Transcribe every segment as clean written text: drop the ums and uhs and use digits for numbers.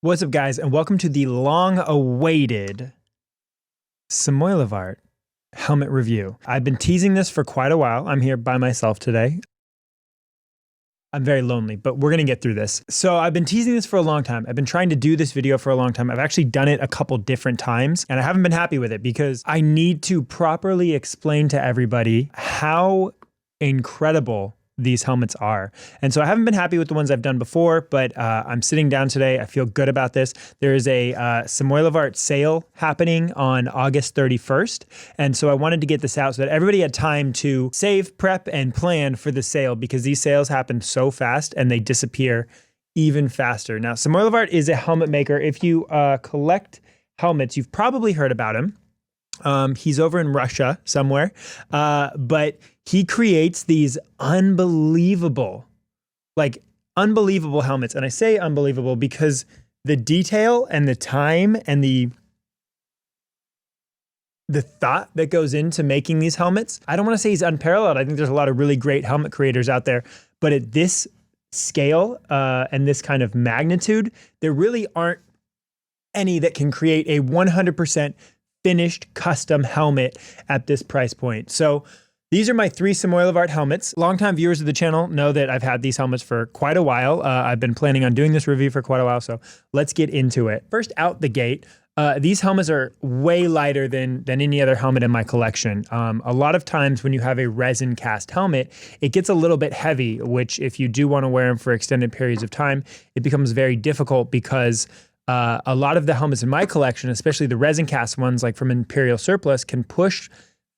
What's up, guys, and welcome to the long-awaited Samoilovart helmet review. I've been teasing this for quite a while. I'm here by myself today. I'm very lonely, but we're gonna get through this. So I've been teasing this for a long time. I've been trying to do this video for a long time. I've actually done it a couple different times, and I haven't been happy with it because I need to properly explain to everybody how incredible these helmets are. And so I haven't been happy with the ones I've done before, but I'm sitting down today. I feel good about this. There is a Samoilovart sale happening on August 31st. And so I wanted to get this out so that everybody had time to save, prep, and plan for the sale because these sales happen so fast and they disappear even faster. Now, Samoilovart is a helmet maker. If you collect helmets, you've probably heard about him. He's over in Russia somewhere, but he creates these unbelievable helmets. And I say unbelievable because the detail and the time and the thought that goes into making these helmets, I don't want to say he's unparalleled. I think there's a lot of really great helmet creators out there, but at this scale and this kind of magnitude, there really aren't any that can create a 100% finished custom helmet at this price point. So these are my three Samoilovart helmets. Longtime viewers of the channel know that I've had these helmets for quite a while. I've been planning on doing this review for quite a while, so let's get into it. First out the gate, these helmets are way lighter than any other helmet in my collection. A lot of times when you have a resin cast helmet, it gets a little bit heavy, which if you do want to wear them for extended periods of time, it becomes very difficult because a lot of the helmets in my collection, especially the resin cast ones like from Imperial Surplus, can push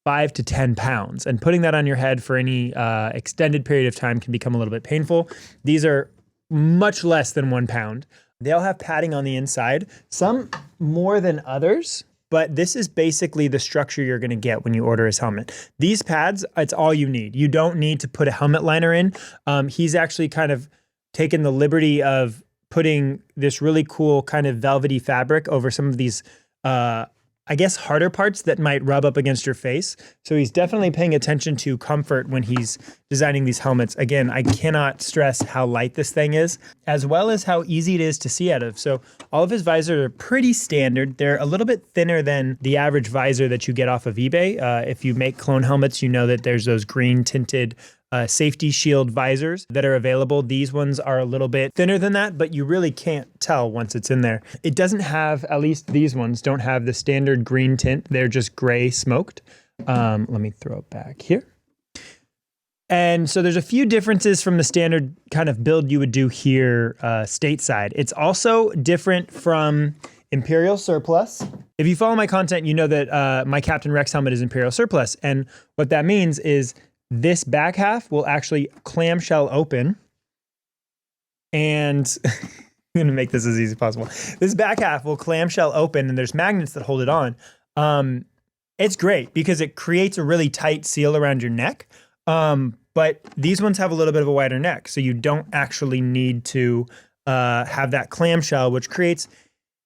5 to 10 pounds, and putting that on your head for any extended period of time can become a little bit painful. These are much less than 1 pound. They all have padding on the inside, some more than others, but this is basically the structure you're gonna get when you order his helmet. These pads, it's all you need. You don't need to put a helmet liner in. He's actually kind of taken the liberty of putting this really cool kind of velvety fabric over some of these I guess harder parts that might rub up against your face. So he's definitely paying attention to comfort when he's designing these helmets. Again, I cannot stress how light this thing is, as well as how easy it is to see out of. So all of his visors are pretty standard. They're a little bit thinner than the average visor that you get off of eBay. If you make clone helmets, you know that there's those green tinted safety shield visors that are available. These ones are a little bit thinner than that, but you really can't tell once it's in there. It doesn't have, at least these ones don't have the standard green tint. They're just gray smoked. Let me throw it back here. And so there's a few differences from the standard kind of build you would do here stateside. It's also different from Imperial Surplus. If you follow my content, you know that my Captain Rex helmet is Imperial Surplus. And what that means is this back half will actually clamshell open, and I'm going to make this as easy as possible. This back half will clamshell open, and there's magnets that hold it on. It's great because it creates a really tight seal around your neck, but these ones have a little bit of a wider neck, so you don't actually need to have that clamshell, which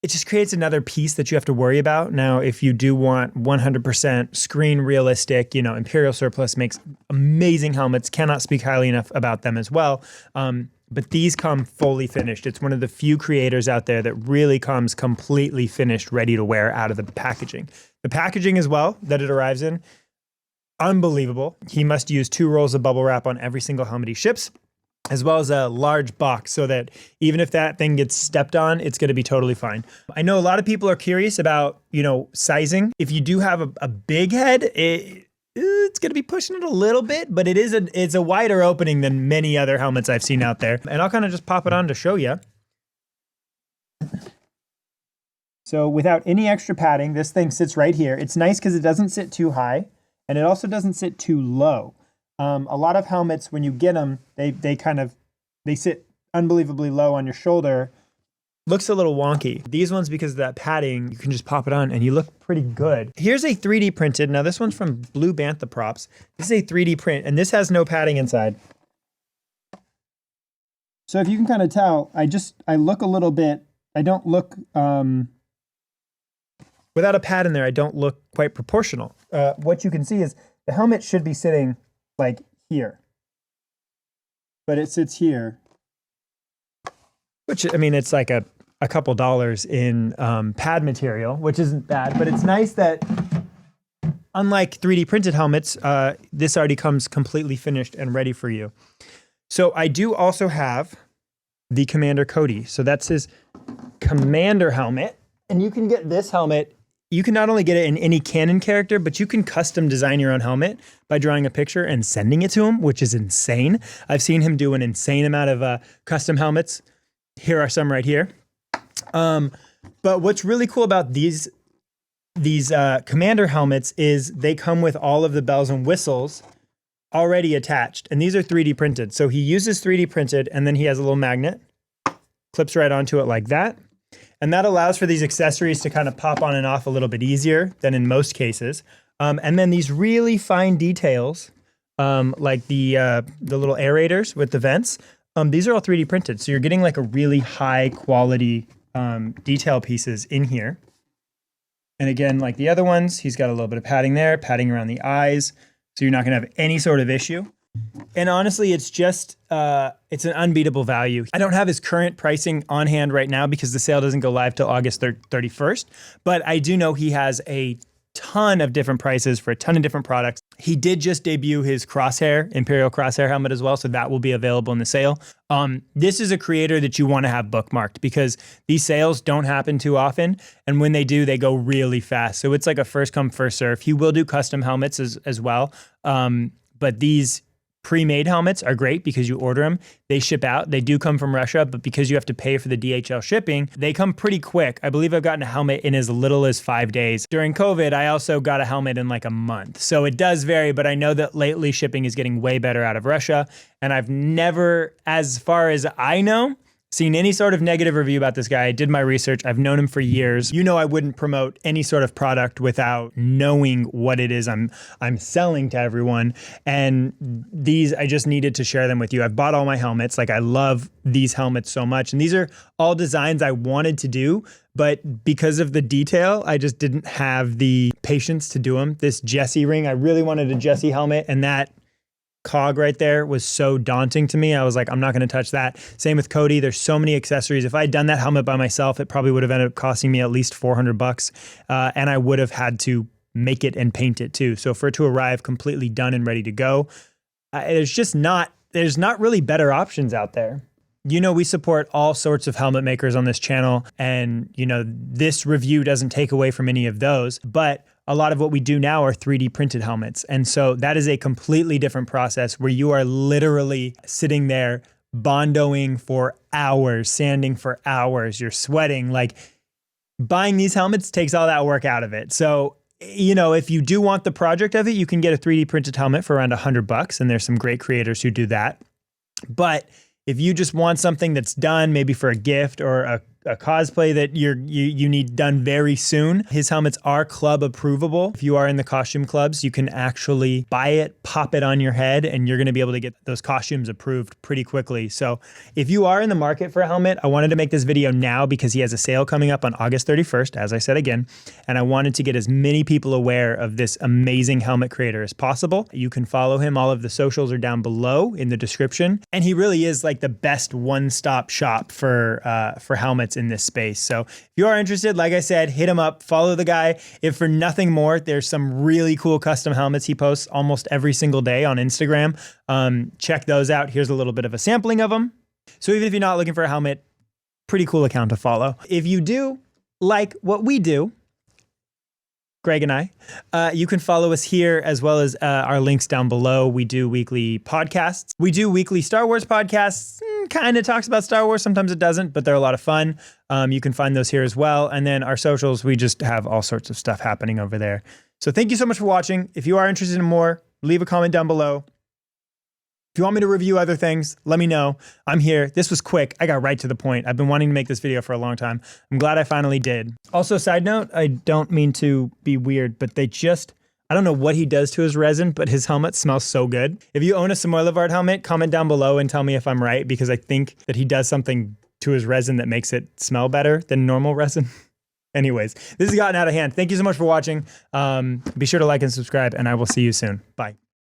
just creates another piece that you have to worry about. Now, if you do want 100% screen realistic, you know, Imperial Surplus makes amazing helmets, cannot speak highly enough about them as well. But these come fully finished. It's one of the few creators out there that really comes completely finished, ready to wear out of the packaging. The packaging as well that it arrives in, unbelievable. He must use 2 rolls of bubble wrap on every single helmet he ships, as well as a large box so that even if that thing gets stepped on, it's gonna be totally fine. I know a lot of people are curious about, you know, sizing. If you do have a big head, it's gonna be pushing it a little bit, but it's a wider opening than many other helmets I've seen out there. And I'll kind of just pop it on to show you. So without any extra padding, this thing sits right here. It's nice because it doesn't sit too high, and it also doesn't sit too low. A lot of helmets, when you get them, they sit unbelievably low on your shoulder. Looks a little wonky. These ones, because of that padding, you can just pop it on and you look pretty good. Here's a 3D printed. Now this one's from Blue Bantha Props. This is a 3D print, and this has no padding inside. So if you can kind of tell, I look a little bit, I don't look, without a pad in there, I don't look quite proportional. What you can see is the helmet should be sitting like here, but it sits here, which, I mean, it's like a couple dollars in pad material, which isn't bad, but it's nice that unlike 3D printed helmets, this already comes completely finished and ready for you. So I do also have the Commander Cody. So that's his Commander helmet. And you can get this helmet. You can not only get it in any Canon character, but you can custom design your own helmet by drawing a picture and sending it to him, which is insane. I've seen him do an insane amount of custom helmets. Here are some right here. But what's really cool about these Commander helmets is they come with all of the bells and whistles already attached. And these are 3D printed. So he uses 3D printed, and then he has a little magnet, clips right onto it like that. And that allows for these accessories to kind of pop on and off a little bit easier than in most cases. And then these really fine details, like the little aerators with the vents, these are all 3D printed. So you're getting like a really high quality detail pieces in here. And again, like the other ones, he's got a little bit of padding there, padding around the eyes. So you're not going to have any sort of issue. And honestly, it's just, it's an unbeatable value. I don't have his current pricing on hand right now because the sale doesn't go live till August 31st. But I do know he has a ton of different prices for a ton of different products. He did just debut his crosshair, Imperial crosshair helmet as well. So that will be available in the sale. This is a creator that you want to have bookmarked because these sales don't happen too often. And when they do, they go really fast. So it's like a first come, first serve. He will do custom helmets as well. But these pre-made helmets are great because you order them, they ship out. They do come from Russia, but because you have to pay for the DHL shipping, they come pretty quick. I believe I've gotten a helmet in as little as 5 days. During COVID, I also got a helmet in like a month. So it does vary, but I know that lately shipping is getting way better out of Russia. And I've never, as far as I know, seen any sort of negative review about this guy. I did my research. I've known him for years. You know, I wouldn't promote any sort of product without knowing what it is I'm selling to everyone. And these, I just needed to share them with you. I've bought all my helmets. Like, I love these helmets so much. And these are all designs I wanted to do, but because of the detail, I just didn't have the patience to do them. This Jesse ring, I really wanted a Jesse helmet, and that cog right there was so daunting to me. I was like, I'm not going to touch that. Same with Cody. There's so many accessories. If I had done that helmet by myself, it probably would have ended up costing me at least $400. And I would have had to make it and paint it too. So for it to arrive completely done and ready to go, there's not really better options out there. You know, we support all sorts of helmet makers on this channel, and you know, this review doesn't take away from any of those, but a lot of what we do now are 3D printed helmets. And so that is a completely different process where you are literally sitting there bondoing for hours, sanding for hours, you're sweating. Like, buying these helmets takes all that work out of it. So, you know, if you do want the project of it, you can get a 3D printed helmet for around $100, and there's some great creators who do that. But if you just want something that's done, maybe for a gift or a cosplay that you need done very soon, his helmets are club approvable. If you are in the costume clubs, you can actually buy it, pop it on your head, and you're going to be able to get those costumes approved pretty quickly. So if you are in the market for a helmet, I wanted to make this video now because he has a sale coming up on August 31st, as I said again, and I wanted to get as many people aware of this amazing helmet creator as possible. You can follow him. All of the socials are down below in the description, and he really is like the best one-stop shop for helmets in this space. So if you are interested, like I said, hit him up, follow the guy. If for nothing more, there's some really cool custom helmets he posts almost every single day on Instagram. Check those out. Here's a little bit of a sampling of them. So even if you're not looking for a helmet, pretty cool account to follow. If you do like what we do, Greg and I, you can follow us here as well as our links down below. We do weekly podcasts. We do weekly Star Wars podcasts. Kind of talks about Star Wars. Sometimes it doesn't, but they're a lot of fun. You can find those here as well. And then our socials, we just have all sorts of stuff happening over there. So thank you so much for watching. If you are interested in more, leave a comment down below. If you want me to review other things, let me know. I'm here. This was quick. I got right to the point. I've been wanting to make this video for a long time. I'm glad I finally did. Also, side note, I don't mean to be weird, but I don't know what he does to his resin, but his helmet smells so good. If you own a Samoilovart helmet, comment down below and tell me if I'm right, because I think that he does something to his resin that makes it smell better than normal resin. Anyways, this has gotten out of hand. Thank you so much for watching. Be sure to like and subscribe, and I will see you soon. Bye.